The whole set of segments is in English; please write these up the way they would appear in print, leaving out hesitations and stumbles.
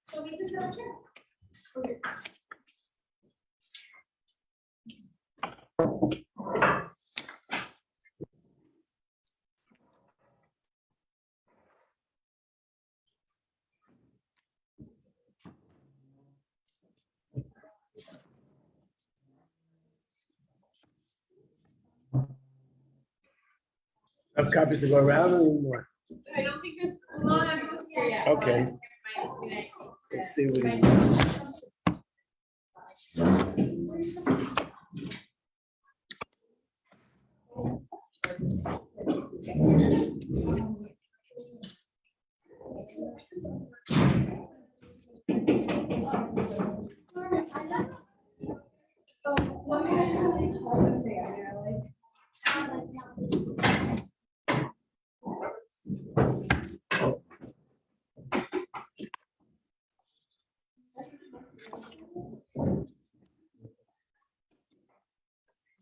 So we can double check. Okay. Have copies to go around or more? I don't think this, not everyone's here yet. Okay. Let's see what he.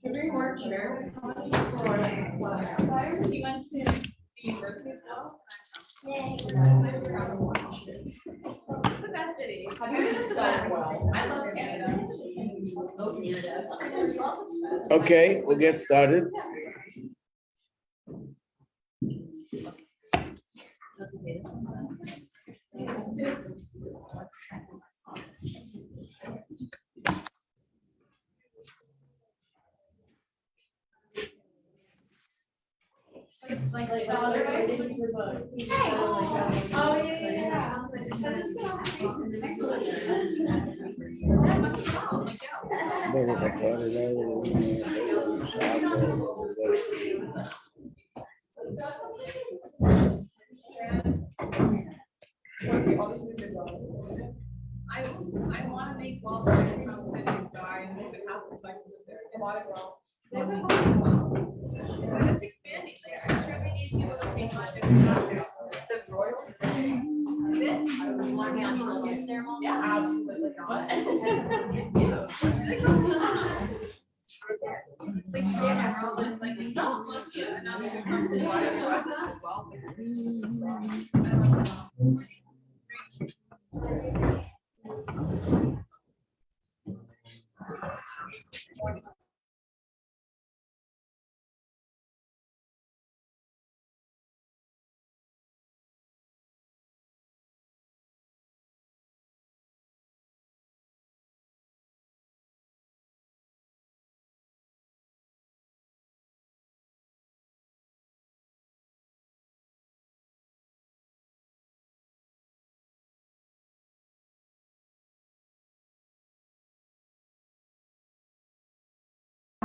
Every work here. She went to the university as well. The best city. Have you been to well? I love Canada. Okay, we'll get started. Oh, yeah. I want to make well from city, so I hope it happens. Like there, a lot of well. There's a lot of well, but it's expanding there. I'm sure we need people to take on different aspects. The Royals. You want to be on the list there, Mom? Yeah, absolutely. What? Like, it's not lucky enough to come to the well.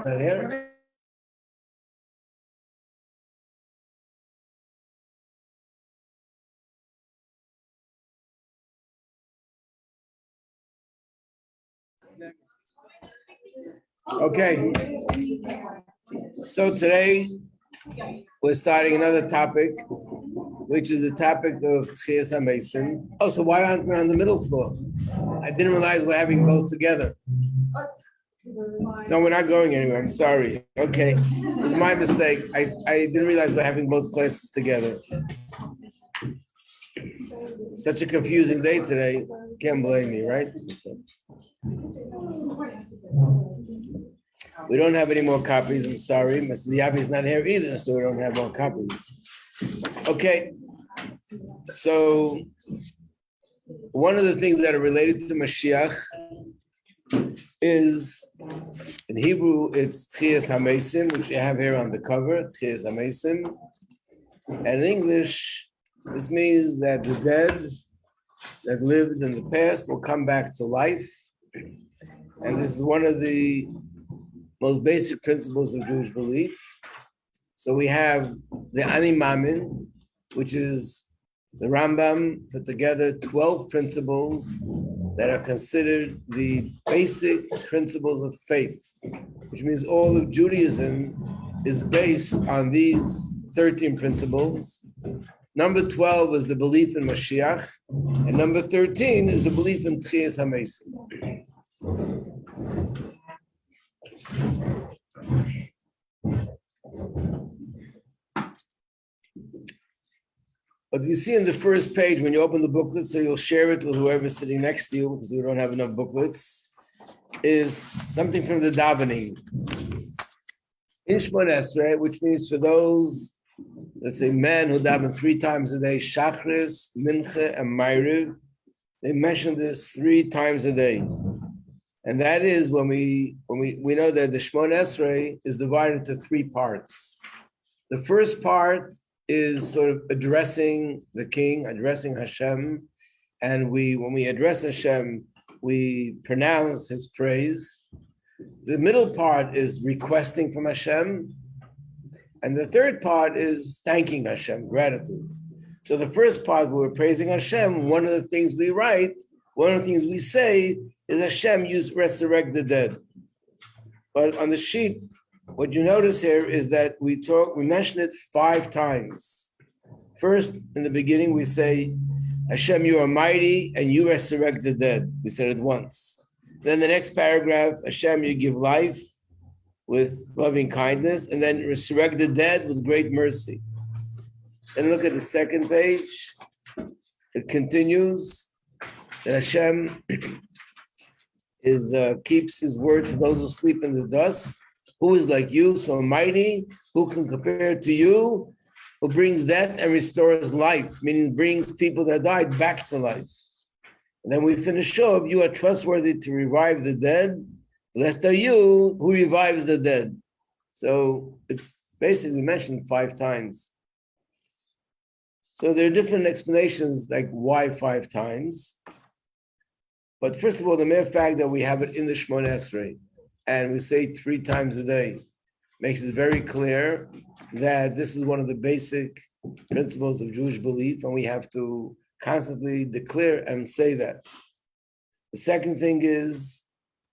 Not here? Okay. So today we're starting another topic, which is the topic of Tchias HaMesim. Oh, so why aren't we on the middle floor? I didn't realize we're having both together. No, we're not going anywhere. I'm sorry. Okay, it was my mistake. I didn't realize we're having both classes together. Such a confusing day today. Can't blame me, right? We don't have any more copies. I'm sorry. Mrs. Yavi is not here either, so we don't have more copies. Okay. So one of the things that are related to Mashiach is, in Hebrew, it's Tchias HaMesim, which you have here on the cover, Tchias HaMesim. And in English, this means that the dead that lived in the past will come back to life. And this is one of the most basic principles of Jewish belief. So we have the Ani Mamin, which is the Rambam put together 12 principles that are considered the basic principles of faith, which means all of Judaism is based on these 13 principles. Number 12 is the belief in Mashiach, and number 13 is the belief in Tchias HaMesim. But you see in the first page, when you open the booklet, so you'll share it with whoever's sitting next to you, because we don't have enough booklets, is something from the davening. In Shmon Esrei, which means for those, let's say, men who daven 3 times a day, Shachris, Mincha, and Ma'ariv, they mention this 3 times a day. And that is when we know that the Shmon Esrei is divided into 3 parts. The first part is sort of addressing the king, addressing Hashem. And when we address Hashem, we pronounce his praise. The middle part is requesting from Hashem. And the third part is thanking Hashem, gratitude. So the first part, we're praising Hashem. One of the things we write, one of the things we say is Hashem, you resurrect the dead. But on the sheet, what you notice here is that we mention it 5 times. First, in the beginning, we say, Hashem, you are mighty and you resurrect the dead. We said it once. Then the next paragraph, Hashem, you give life with loving kindness, and then resurrect the dead with great mercy. And look at the second page. It continues that Hashem keeps his word for those who sleep in the dust. Who is like you, so mighty? Who can compare to you? Who brings death and restores life, meaning brings people that died back to life. And then we finish up, you are trustworthy to revive the dead. Blessed are you who revives the dead. So it's basically mentioned 5 times. So there are different explanations, like why 5 times. But first of all, the mere fact that we have it in the Shmon Esrei, and we say it 3 times a day, makes it very clear that this is one of the basic principles of Jewish belief, and we have to constantly declare and say that. The second thing is,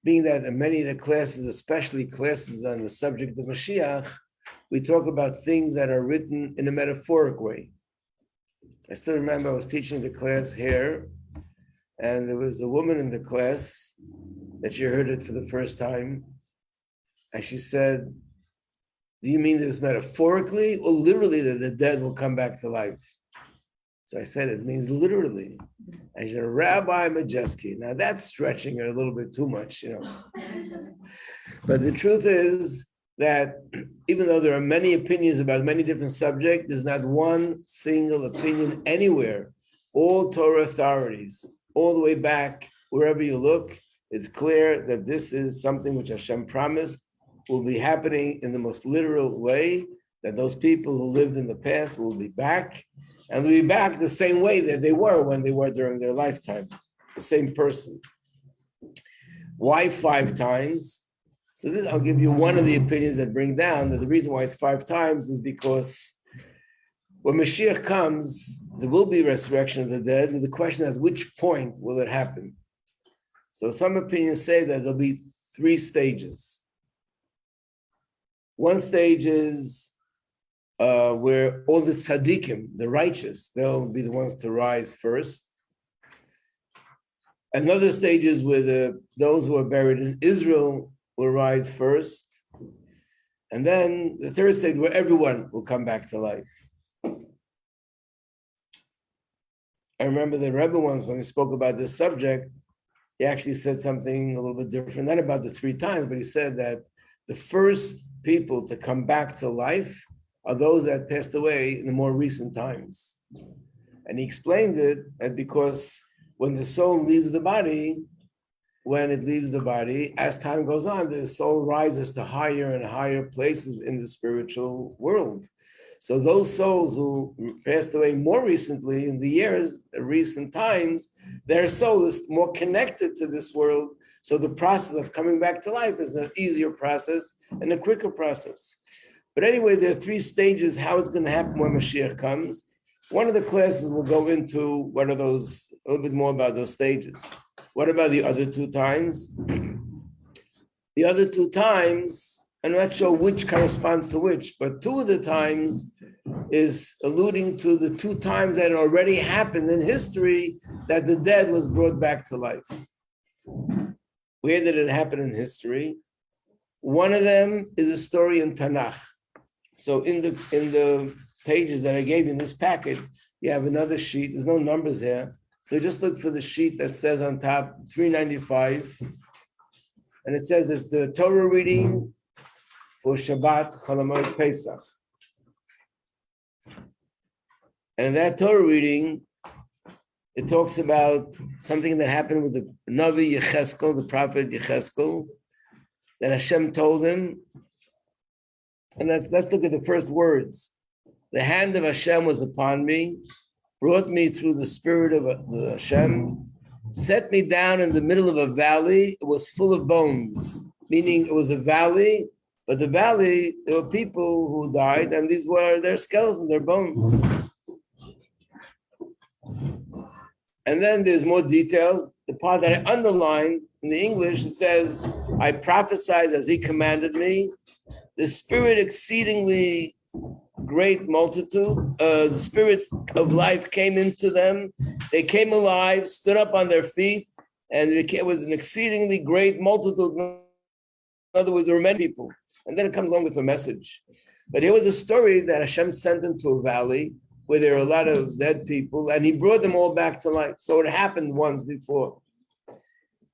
being that in many of the classes, especially classes on the subject of Mashiach, we talk about things that are written in a metaphoric way. I still remember I was teaching the class here, and there was a woman in the class that she heard it for the first time, and she said, do you mean this metaphorically or literally that the dead will come back to life? So I said, it means literally. And she said, Rabbi Majeski. Now that's stretching it a little bit too much, But the truth is that even though there are many opinions about many different subjects, there's not one single opinion anywhere. All Torah authorities, all the way back, wherever you look, it's clear that this is something which Hashem promised will be happening in the most literal way, that those people who lived in the past will be back, and they'll be back the same way that they were when they were during their lifetime, the same person. Why 5 times? So this, I'll give you one of the opinions that bring down that the reason why it's 5 times is because when Mashiach comes, there will be resurrection of the dead, but the question is, at which point will it happen? So some opinions say that there'll be 3 stages. One stage is where all the tzaddikim, the righteous, they'll be the ones to rise first. Another stage is where those who are buried in Israel will rise first. And then the third stage where everyone will come back to life. I remember the Rebbe once, when he spoke about this subject, he actually said something a little bit different, not about the 3 times, but he said that the first people to come back to life are those that passed away in the more recent times. And he explained it that because when the soul leaves the body, as time goes on, the soul rises to higher and higher places in the spiritual world. So those souls who passed away more recently in the years, recent times, their soul is more connected to this world. So the process of coming back to life is an easier process and a quicker process. But anyway, there are 3 stages how it's going to happen when Mashiach comes. One of the classes will go into what are those, a little bit more about those stages. What about the other 2 times? The other 2 times, I'm not sure which corresponds to which, but 2 of the times is alluding to the 2 times that already happened in history that the dead was brought back to life. Where did it happen in history? One of them is a story in Tanakh. So in the pages that I gave you in this packet, You have another sheet. There's no numbers here. So just look for the sheet that says on top 395. And it says it's the Torah reading for Shabbat Cholamoid Pesach. And that Torah reading, it talks about something that happened with the Navi Yecheskel, the prophet Yecheskel, that Hashem told him. And let's look at the first words. The hand of Hashem was upon me, brought me through the spirit of the Hashem, set me down in the middle of a valley. It was full of bones, meaning it was a valley, but the valley, there were people who died, and these were their skeletons, their bones. And then there's more details. The part that I underlined in the English, it says, I prophesied as he commanded me. The spirit exceedingly great multitude, the spirit of life came into them. They came alive, stood up on their feet, and it was an exceedingly great multitude. In other words, there were many people. And then it comes along with a message. But here was a story that Hashem sent them to a valley where there were a lot of dead people, and he brought them all back to life. So it happened once before.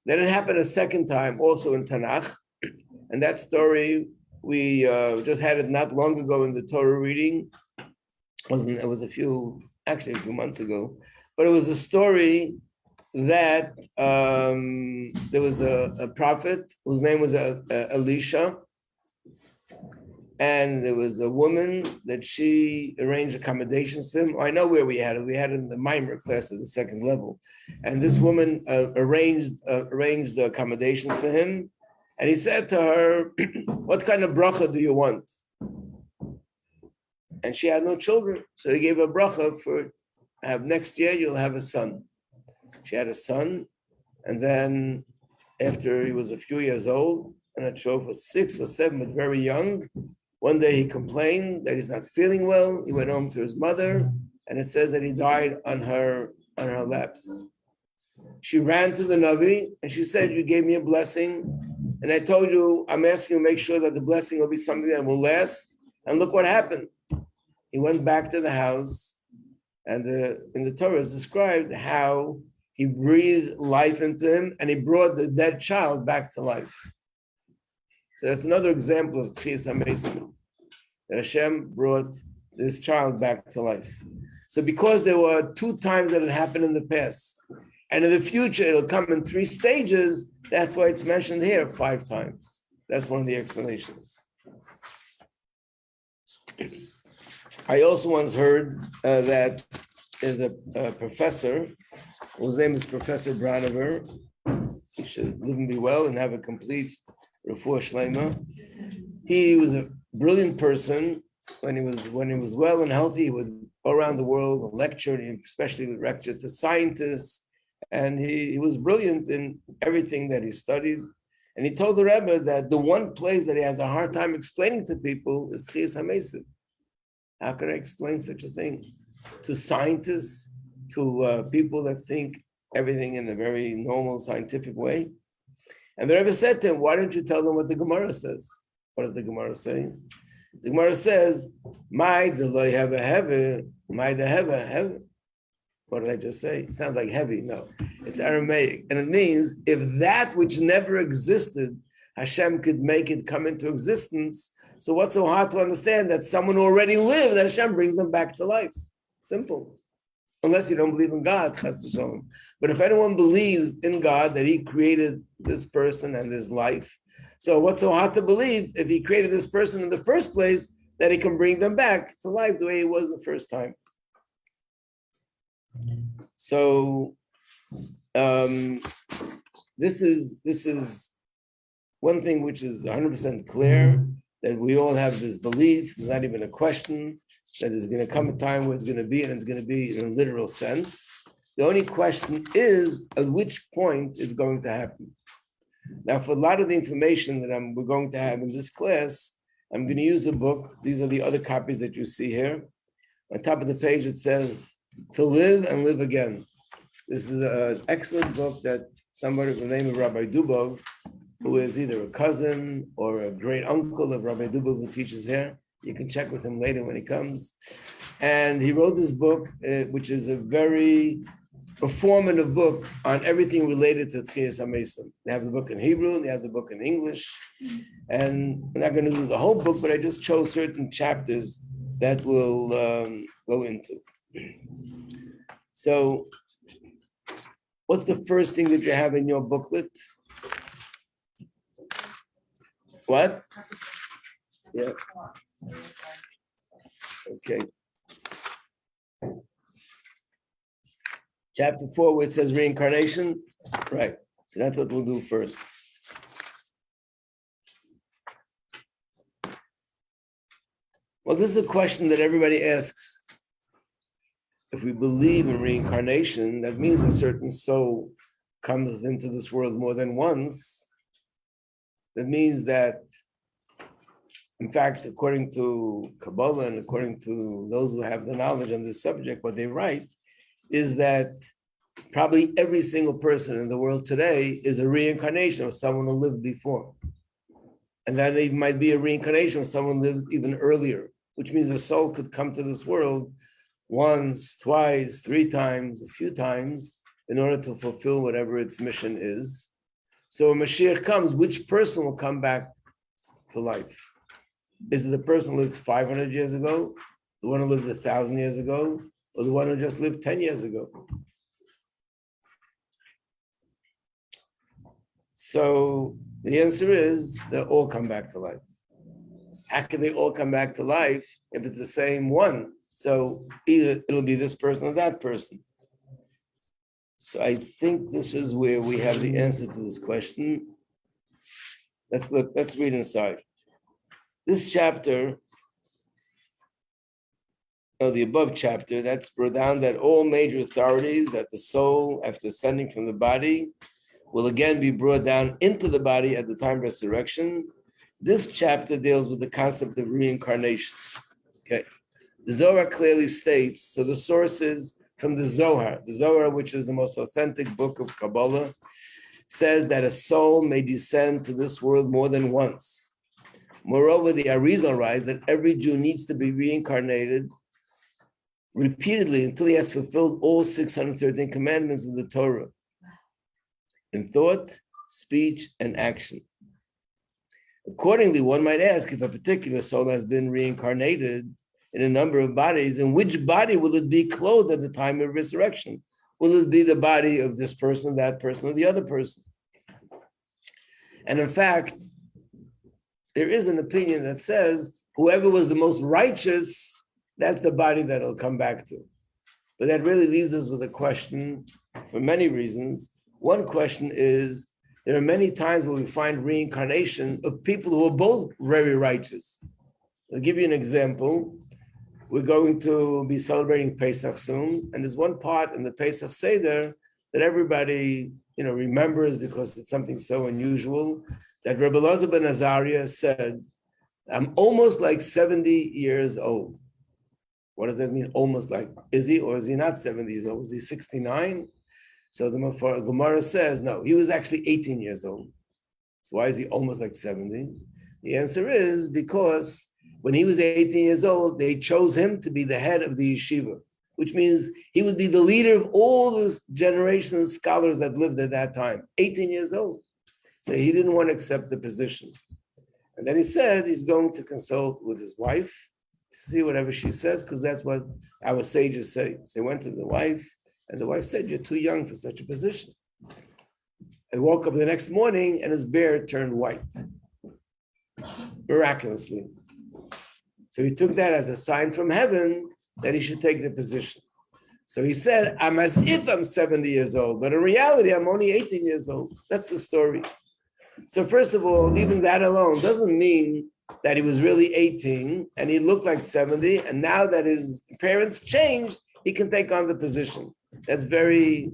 Then it happened a second time, also in Tanakh. And that story, we just had it not long ago in the Torah reading. It was a few months ago. But it was a story that there was a prophet whose name was Elisha. And there was a woman that she arranged accommodations for him. I know where we had it. We had it in the Mimer class at the second level. And this woman arranged the accommodations for him. And he said to her, what kind of bracha do you want? And she had no children. So he gave her bracha for next year, you'll have a son. She had a son. And then after he was a few years old, I'm not sure if it was 6 or 7, but very young, one day he complained that he's not feeling well. He went home to his mother, and it says that he died on her laps. She ran to the Navi, and she said, you gave me a blessing, and I told you, I'm asking you to make sure that the blessing will be something that will last. And look what happened. He went back to the house, and in the Torah is described how he breathed life into him, and he brought the dead child back to life. So that's another example of Tchias HaMesim, that Hashem brought this child back to life. So because there were 2 times that it happened in the past, and in the future it'll come in 3 stages, that's why it's mentioned here 5 times. That's one of the explanations. I also once heard that there's a professor, whose name is Professor Branover. He should live and be well and have a complete Refuah Shlema. He was a brilliant person. When he was well and healthy, he would go around the world and lecture, especially lecture to scientists. And he was brilliant in everything that he studied. And he told the Rebbe that the one place that he has a hard time explaining to people is Tchias HaMesim. How can I explain such a thing to scientists, to people that think everything in a very normal scientific way? And the Rebbe said to him, why don't you tell them what the Gemara says? What does the Gemara say? The Gemara says, "My the loy have a heavy, my the have a heavy." What did I just say? It sounds like heavy. No, it's Aramaic. And it means if that which never existed, Hashem could make it come into existence. So what's so hard to understand that someone who already lived, that Hashem brings them back to life? Simple. Unless you don't believe in God, chas v'shalom. But if anyone believes in God, that he created this person and his life, so what's so hard to believe if he created this person in the first place, that he can bring them back to life the way he was the first time? So this is one thing which is 100% clear, that we all have this belief. There's not even a question that there's going to come a time where it's going to be, and it's going to be in a literal sense. The only question is at which point it's going to happen. Now, for a lot of the information that we're going to have in this class, I'm going to use a book. These are the other copies that you see here. On top of the page, it says, "To Live and Live Again." This is an excellent book that somebody with the name of Rabbi Dubov, who is either a cousin or a great uncle of Rabbi Dubov who teaches here, You can check with him later when he comes. And he wrote this book, which is a very informative book on everything related to Tchias HaMesim. They have the book in Hebrew, they have the book in English. And I'm not going to do the whole book, but I just chose certain chapters that we'll go into. So, what's the first thing that you have in your booklet? What? Yeah. Okay. Chapter 4, where it says reincarnation. Right. So that's what we'll do first. Well, this is a question that everybody asks. If we believe in reincarnation, that means a certain soul comes into this world more than once. That means that, in fact, according to Kabbalah and according to those who have the knowledge on this subject, what they write is that probably every single person in the world today is a reincarnation of someone who lived before. And that it might be a reincarnation of someone who lived even earlier, which means a soul could come to this world once, twice, 3 times, a few times, in order to fulfill whatever its mission is. So when Mashiach comes, which person will come back to life? Is it the person who lived 500 years ago, the one who lived 1,000 years ago, or the one who just lived 10 years ago? So the answer is they'll all come back to life. How can they all come back to life if it's the same one? So either it'll be this person or that person. So I think this is where we have the answer to this question. Let's look, let's read inside. This chapter, the above chapter, that's brought down that all major authorities, that the soul, after ascending from the body, will again be brought down into the body at the time of resurrection. This chapter deals with the concept of reincarnation. Okay. The Zohar clearly states, so the source is from the Zohar, which is the most authentic book of Kabbalah, says that a soul may descend to this world more than once. Moreover, the Arizal writes that every Jew needs to be reincarnated repeatedly until he has fulfilled all 613 commandments of the Torah in thought, speech, and action. Accordingly, one might ask if a particular soul has been reincarnated in a number of bodies, in which body will it be clothed at the time of resurrection? Will it be the body of this person, that person, or the other person? And in fact, there is an opinion that says whoever was the most righteous, that's the body that it'll come back to. But that really leaves us with a question for many reasons. One question is, there are many times where we find reincarnation of people who are both very righteous. I'll give you an example. We're going to be celebrating Pesach soon, and there's one part in the Pesach Seder that everybody, remembers because it's something so unusual, that Rabbi Elazar ben Azariah said, I'm almost like 70 years old. What does that mean, almost like? Is he or is he not 70 years old? Is he 69? So the Gemara says, no, he was actually 18 years old. So why is he almost like 70? The answer is because when he was 18 years old, they chose him to be the head of the yeshiva, which means he would be the leader of all this generation of scholars that lived at that time, 18 years old. So he didn't want to accept the position. And then he said he's going to consult with his wife to see whatever she says, because that's what our sages say. So he went to the wife, and the wife said, you're too young for such a position. He woke up the next morning and his beard turned white, miraculously. So he took that as a sign from heaven that he should take the position. So he said, I'm as if I'm 70 years old, but in reality, I'm only 18 years old. That's the story. So first of all, even that alone doesn't mean that he was really 18 and he looked like 70, and now that his parents changed, he can take on the position. That's very,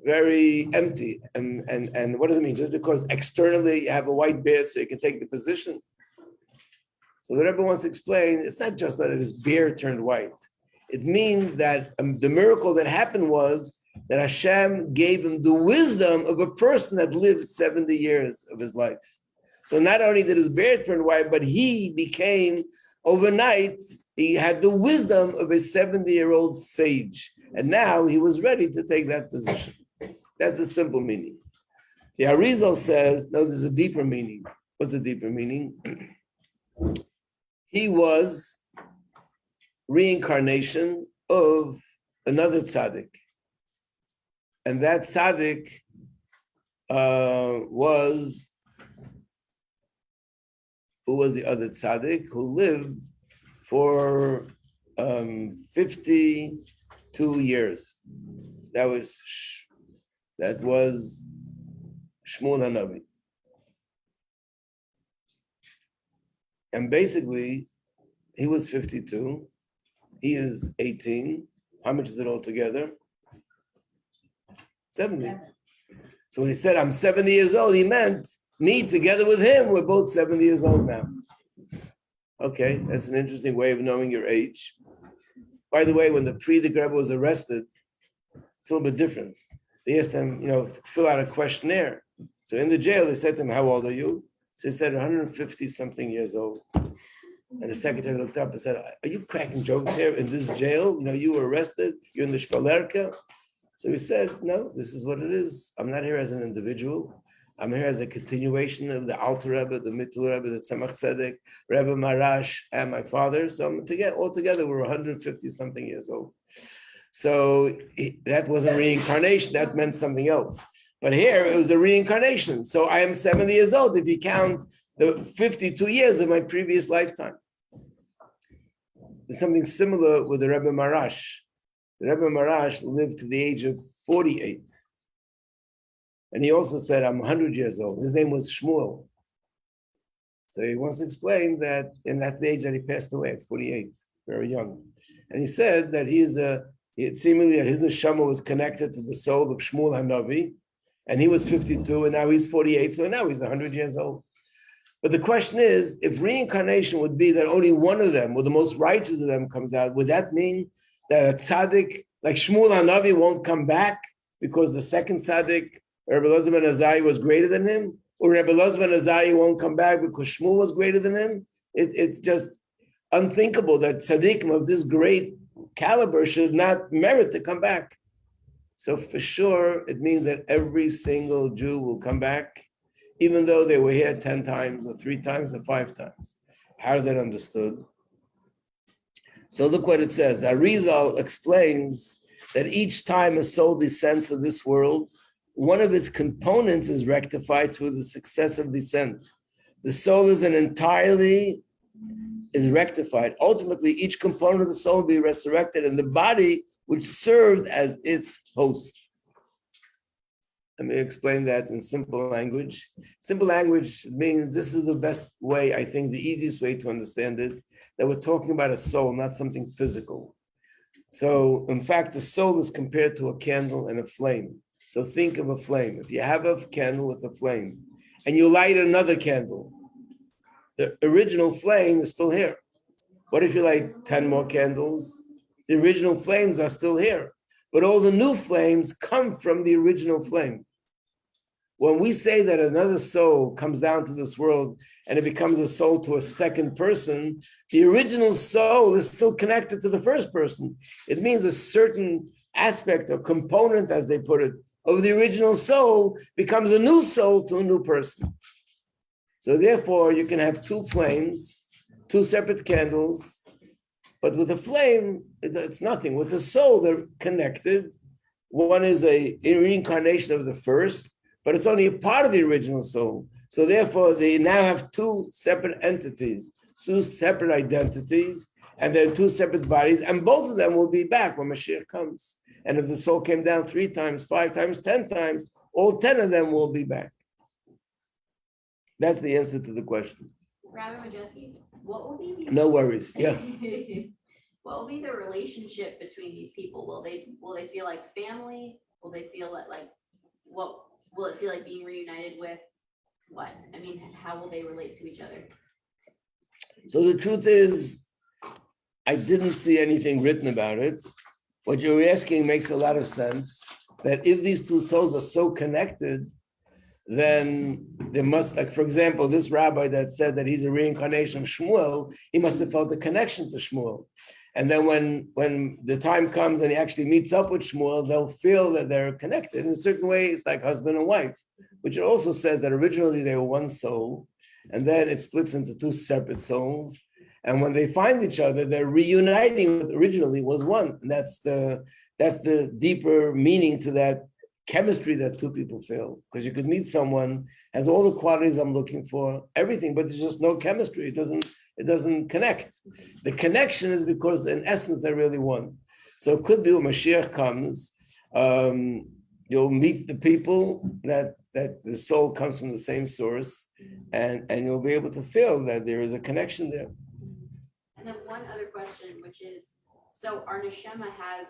very empty. And what does it mean? Just because externally you have a white beard so you can take the position? So the Rebbe wants to explain, it's not just that his beard turned white. It means that the miracle that happened was that Hashem gave him the wisdom of a person that lived 70 years of his life. So not only did his beard turn white, but he became overnight, he had the wisdom of a 70-year-old sage. And now he was ready to take that position. That's a simple meaning. The Arizal says, no, there's a deeper meaning. What's the deeper meaning? He was reincarnation of another tzaddik. And that tzaddik who was the other tzaddik who lived for 52 years. That was Shmuel Hanavi. And basically, he was 52. He is 18. How much is it all together? 70. So when he said, I'm 70 years old, he meant me together with him. We're both 70 years old now. Okay, that's an interesting way of knowing your age. By the way, when the Frierdiker Rebbe was arrested, it's a little bit different. They asked him, to fill out a questionnaire. So in the jail, they said to him, how old are you? So he said, 150 something years old. And the secretary looked up and said, are you cracking jokes here in this jail? You were arrested, you're in the Shpalerka. So he said, no, this is what it is. I'm not here as an individual. I'm here as a continuation of the Alter Rebbe, the Mittel Rebbe, the Tzemach Tzedek, Rebbe Marash, and my father. So altogether, we're 150 something years old. So that wasn't reincarnation, that meant something else. But here it was a reincarnation. So I am 70 years old if you count the 52 years of my previous lifetime. There's something similar with the Rebbe Marash. The Rebbe Marash lived to the age of 48. And he also said, I'm 100 years old. His name was Shmuel. So he once explained that, and that's the age that he passed away at 48, very young. And he said that seemingly his neshama was connected to the soul of Shmuel Hanavi, and he was 52, and now he's 48, so now he's 100 years old. But the question is, if reincarnation would be that only one of them, or the most righteous of them, comes out, would that mean that a tzaddik like Shmuel Hanavi won't come back because the second tzaddik, Rabbi Elazar ben Azariah, was greater than him? Or Rabbi Elazar ben Azariah won't come back because Shmuel was greater than him? It's just unthinkable that tzaddikim of this great caliber should not merit to come back. So for sure, it means that every single Jew will come back, even though they were here 10 times or 3 times or 5 times. How is that understood? So look what it says. The Arizal explains that each time a soul descends to this world, one of its components is rectified through the successive descent. The soul is rectified. Ultimately, each component of the soul will be resurrected in the body which served as its host. Let me explain that in simple language. Simple language means this is the best way, I think, the easiest way to understand it, that we're talking about a soul, not something physical. So, in fact, the soul is compared to a candle and a flame. So think of a flame. If you have a candle with a flame and you light another candle, the original flame is still here. What if you light 10 more candles? The original flames are still here, but all the new flames come from the original flame. When we say that another soul comes down to this world and it becomes a soul to a second person, the original soul is still connected to the first person. It means a certain aspect or component, as they put it, of the original soul becomes a new soul to a new person. So therefore, you can have 2 flames, 2 separate candles, but with a flame, it's nothing. With the soul, they're connected. One is a reincarnation of the first, but it's only a part of the original soul. So therefore, they now have 2 separate entities, 2 separate identities, and they're 2 separate bodies, and both of them will be back when Moshiach comes. And if the soul came down 3 times, 5 times, 10 times, all 10 of them will be back. That's the answer to the question. Rabbi Majeski, what will be these? No worries. Yeah. What will be the relationship between these people? Will they feel like family? Will they feel like what will it feel like being reunited with what? I mean, how will they relate to each other? So the truth is, I didn't see anything written about it. What you're asking makes a lot of sense, that if these 2 souls are so connected, then there must, like, for example, this rabbi that said that he's a reincarnation of Shmuel, he must have felt a connection to Shmuel. And then when the time comes and he actually meets up with Shmuel, they'll feel that they're connected. In a certain way, it's like husband and wife, which it also says that originally they were one soul, and then it splits into two separate souls. And when they find each other, they're reuniting what originally was one. And that's the deeper meaning to that chemistry that two people feel. Because you could meet someone, has all the qualities I'm looking for, everything, but there's just no chemistry. It doesn't connect. The connection is because in essence, they're really one. So it could be when Mashiach comes, you'll meet the people that the soul comes from the same source, and you'll be able to feel that there is a connection there. And then one other question, which is, so our neshama has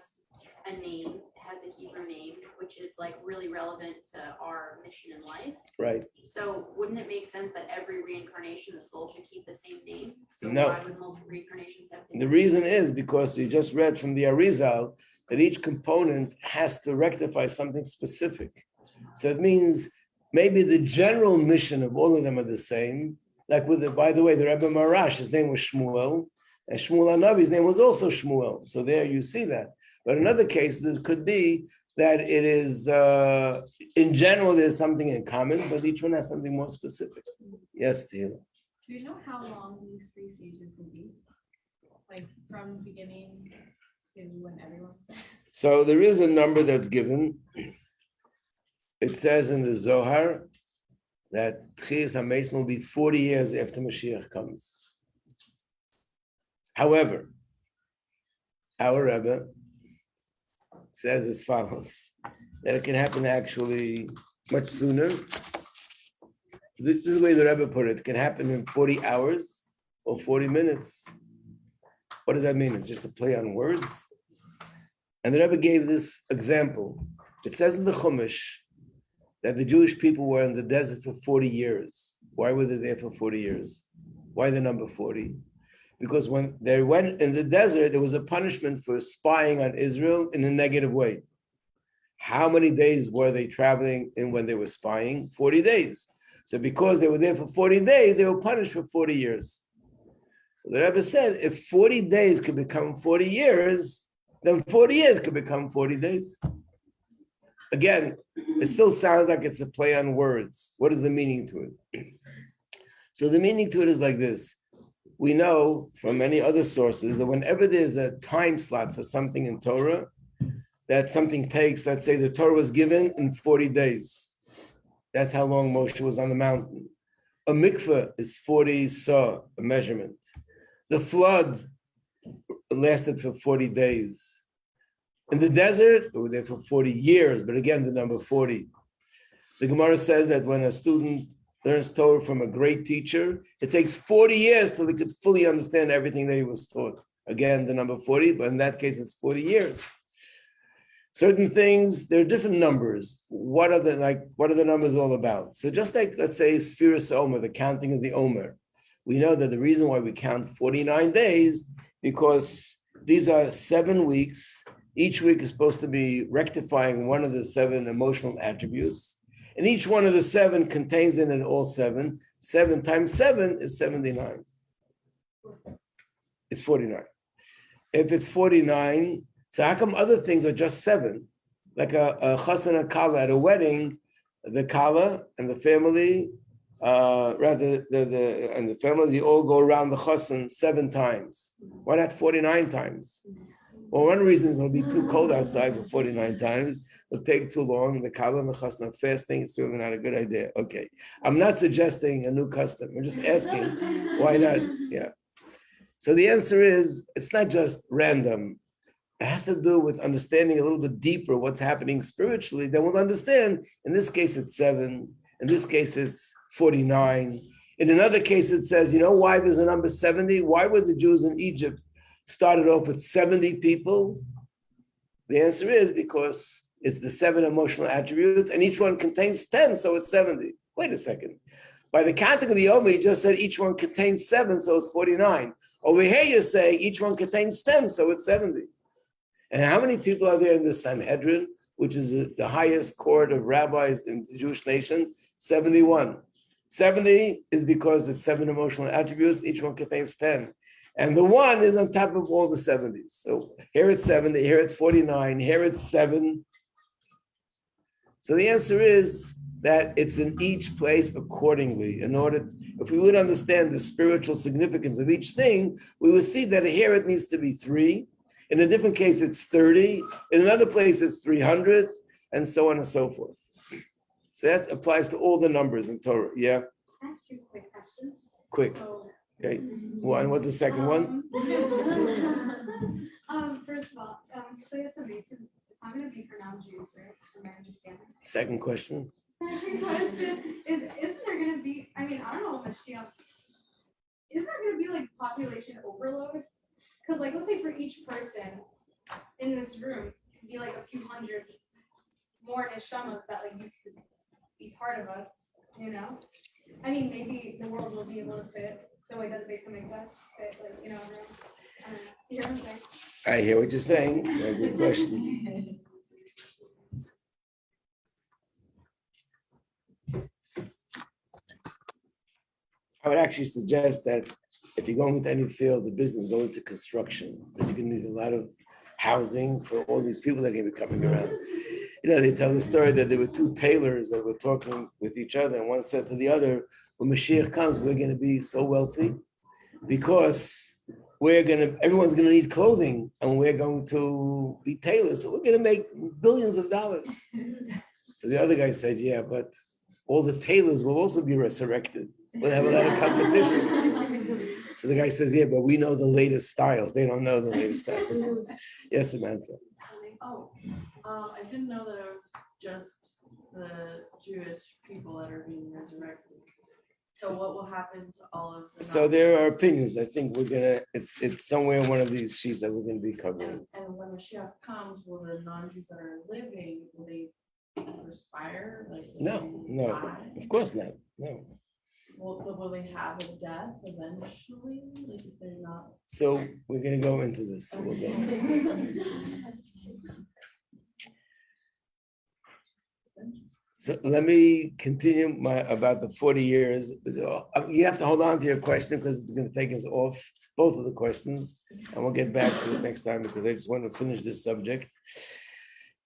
a name, has a Hebrew name, which is like really relevant to our mission in life. Right. So wouldn't it make sense that every reincarnation, the soul should keep the same name? So No. why would multiple reincarnations have different? The reason is because you just read from the Arizal that each component has to rectify something specific. So it means maybe the general mission of all of them are the same. Like by the way, the Rebbe Marash, his name was Shmuel, and Shmuel HaNavi's name was also Shmuel. So there you see that. But in other cases, it could be that it is, in general, there's something in common, but each one has something more specific. Yes, Tia. Do you know how long these 3 stages will be? Like from the beginning to when everyone? So there is a number that's given. It says in the Zohar that Tchias HaMesim will be 40 years after Mashiach comes. However, our Rebbe says as follows, that it can happen actually much sooner. This is the way the Rebbe put it. It can happen in 40 hours or 40 minutes. What does that mean? It's just a play on words. And the Rebbe gave this example. It says in the Chumash that the Jewish people were in the desert for 40 years. Why were they there for 40 years? Why the number 40? Because when they went in the desert, there was a punishment for spying on Israel in a negative way. How many days were they traveling in when they were spying? 40 days. So because they were there for 40 days, they were punished for 40 years. So the Rebbe said, if 40 days could become 40 years, then 40 years could become 40 days. Again, it still sounds like it's a play on words. What is the meaning to it? So the meaning to it is like this. We know from many other sources that whenever there's a time slot for something in Torah, that something takes, let's say the Torah was given in 40 days. That's how long Moshe was on the mountain. A mikveh is 40 saw, a measurement. The flood lasted for 40 days. In the desert, they were there for 40 years, but again, the number 40. The Gemara says that when a student learns Torah from a great teacher, it takes 40 years till he could fully understand everything that he was taught. Again, the number 40, but in that case, it's 40 years. Certain things, there are different numbers. What are the numbers all about? So just like, let's say, Sfiras Omer, the counting of the Omer. We know that the reason why we count 49 days, because these are 7 weeks. Each week is supposed to be rectifying one of the 7 emotional attributes. And each one of the 7 contains in it all 7. 7 times 7 is 79. It's 49. If it's 49, so how come other things are just 7? Like a chas and a kala at a wedding, the kala and the family, the family, they all go around the chassan 7 times. Why not 49 times? Well, one reason is it'll be too cold outside for 49 times. It'll take too long. The kala and the chassan are fasting. It's really not a good idea. Okay. I'm not suggesting a new custom. I'm just asking, why not? Yeah. So the answer is, it's not just random. It has to do with understanding a little bit deeper what's happening spiritually. Then we'll understand, in this case, it's 7. In this case, it's 49. In another case, it says, you know why there's a number 70? Why were the Jews in Egypt started off with 70 people? The answer is because it's the 7 emotional attributes, and each one contains 10, so it's 70. Wait a second. By the counting of the Omer, you just said each one contains 7, so it's 49. Over here, you're saying each one contains 10, so it's 70. And how many people are there in the Sanhedrin, which is the highest court of rabbis in the Jewish nation? 71. 70 is because it's 7 emotional attributes, each one contains 10. And the 1 is on top of all the 70s. So here it's 70, here it's 49, here it's 7. So the answer is that it's in each place accordingly. In order, if we would understand the spiritual significance of each thing, we would see that here it needs to be 3. In a different case, it's 30. In another place, it's 300, and so on and so forth. So that applies to all the numbers in Torah. Yeah? I have 2 quick questions. Quick. So, Okay. One. What's the second one? First of all, it's not going to be for non-Jews, right? From my understanding. Second question. Second question is, isn't there going to be, I mean, I don't know what Mashiach's, isn't there going to be like population overload? Because like, let's say for each person in this room, could be like a few hundred more neshamas that like used to be part of us, you know? I mean, maybe the world will be able to fit the way that the Beis Hamikdash fit, like, you know, I don't know. Do you hear what I'm saying? I hear what you're saying. Yeah, good question. I would actually suggest that if you're going into any field of business, go into construction, because you're going to need a lot of housing for all these people that are going to be coming around. You know, they tell the story that there were 2 tailors that were talking with each other, and one said to the other, when Mashiach comes, we're going to be so wealthy because everyone's going to need clothing, and we're going to be tailors, so we're going to make billions of dollars. So the other guy said, yeah, but all the tailors will also be resurrected. We'll have a lot of competition. So the guy says, yeah, but we know the latest styles. They don't know the latest styles. Yes, Samantha. I didn't know that it was just the Jewish people that are being resurrected. So what will happen to all of the? So there are opinions. I think it's somewhere in one of these sheets that we're gonna be covering. And when Moshiach comes, will the non-Jews that are living, will they respire? Like, will they die? Of course not. No. Will they have a death eventually? Like if they're not. So we're gonna go into this. So we'll go. So let me continue about the 40 years. You have to hold on to your question because it's going to take us off both of the questions, and we'll get back to it next time because I just want to finish this subject.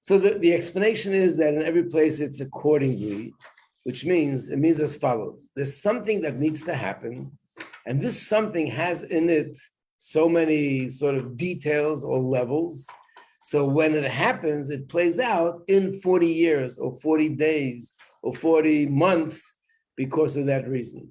So the explanation is that in every place it's accordingly, which means it means as follows. There's something that needs to happen, and this something has in it so many sort of details or levels. So when it happens, it plays out in 40 years or 40 days or 40 months because of that reason.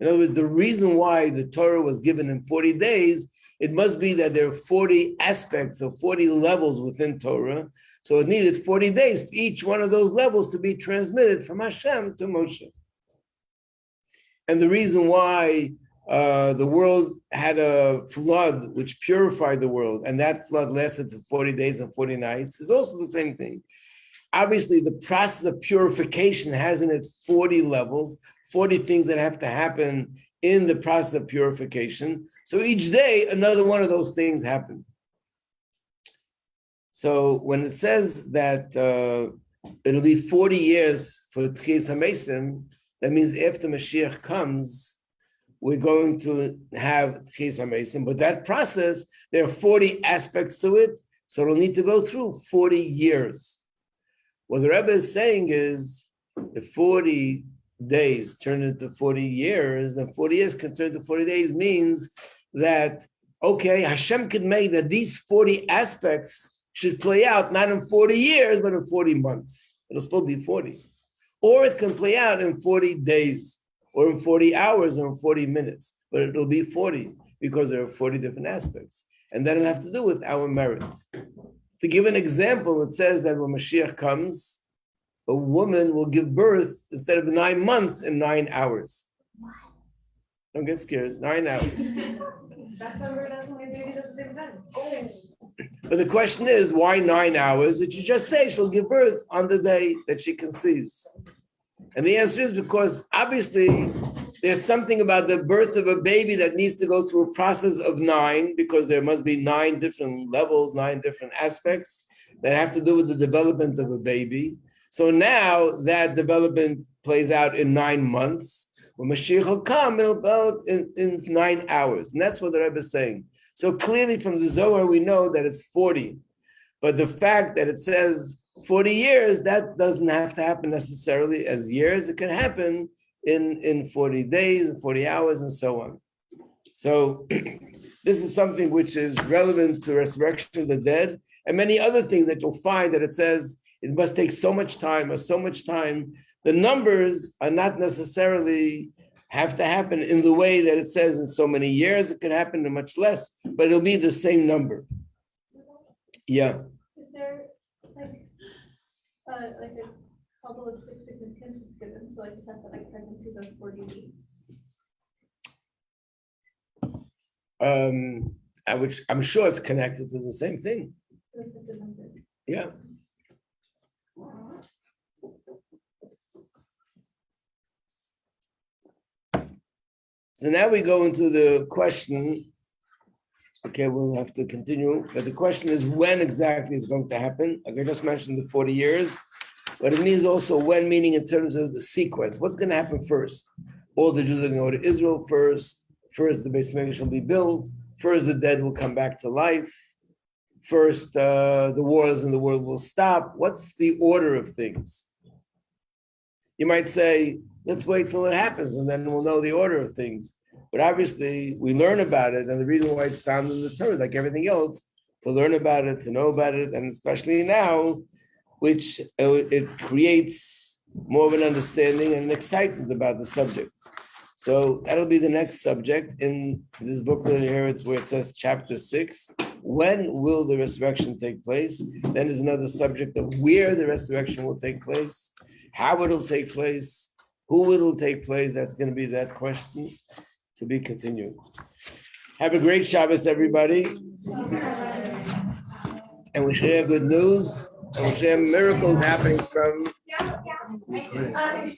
In other words, the reason why the Torah was given in 40 days, it must be that there are 40 aspects or 40 levels within Torah. So it needed 40 days for each one of those levels to be transmitted from Hashem to Moshe. And the reason why the world had a flood which purified the world, and that flood lasted for 40 days and 40 nights, is also the same thing. Obviously, the process of purification has in it 40 levels, 40 things that have to happen in the process of purification. So each day, another one of those things happen. So when it says that it'll be 40 years for Tchias HaMesim, that means after Mashiach comes, we're going to have Tchias HaMesim, but that process, there are 40 aspects to it, so it'll need to go through 40 years. What the Rebbe is saying is, the 40 days turn into 40 years, and 40 years can turn to 40 days means that, okay, Hashem could make that these 40 aspects should play out not in 40 years, but in 40 months. It'll still be 40. Or it can play out in 40 days, or in 40 hours, or in 40 minutes, but it'll be 40 because there are 40 different aspects. And that'll have to do with our merit. To give an example, it says that when Mashiach comes, a woman will give birth instead of 9 months in 9 hours. What? Don't get scared, 9 hours. That's how we're not so many babies at the same time. Oh. But the question is, why 9 hours? Did you just say she'll give birth on the day that she conceives? And the answer is because obviously there's something about the birth of a baby that needs to go through a process of 9, because there must be 9 different levels, 9 different aspects that have to do with the development of a baby. So now that development plays out in 9 months. When Mashiach will come, it'll be out in 9 hours. And that's what the Rebbe is saying. So clearly from the Zohar, we know that it's 40. But the fact that it says 40 years, that doesn't have to happen necessarily as years. It can happen in 40 days, 40 hours, and so on. So this is something which is relevant to resurrection of the dead and many other things that you'll find that it says it must take so much time or so much time. The numbers are not necessarily have to happen in the way that it says in so many years. It could happen in much less, but it'll be the same number. Yeah. Is there like a probabilistic significance that's given to like the fact that like pregnancies are 40 weeks? I'm sure it's connected to the same thing. That's like the number. Yeah. So now we go into the question. Okay, we'll have to continue, but the question is when exactly is going to happen? Like I just mentioned, the 40 years, but it means also when, meaning in terms of the sequence. What's going to happen first? All the Jews are going to go to Israel first. First, the Beis Hamikdash will be built. First, the dead will come back to life. First, the wars in the world will stop. What's the order of things? You might say, let's wait till it happens and then we'll know the order of things. But obviously, we learn about it, and the reason why it's found in the Torah, like everything else, to learn about it, to know about it, and especially now, which it creates more of an understanding and an excitement about the subject. So that'll be the next subject in this booklet here. It's where it says chapter 6. When will the resurrection take place? Then there's another subject of where the resurrection will take place, how it'll take place, who it'll take place. That's going to be that question to be continued. Have a great Shabbos, everybody. And we share good news. And we share miracles happening from Ukraine.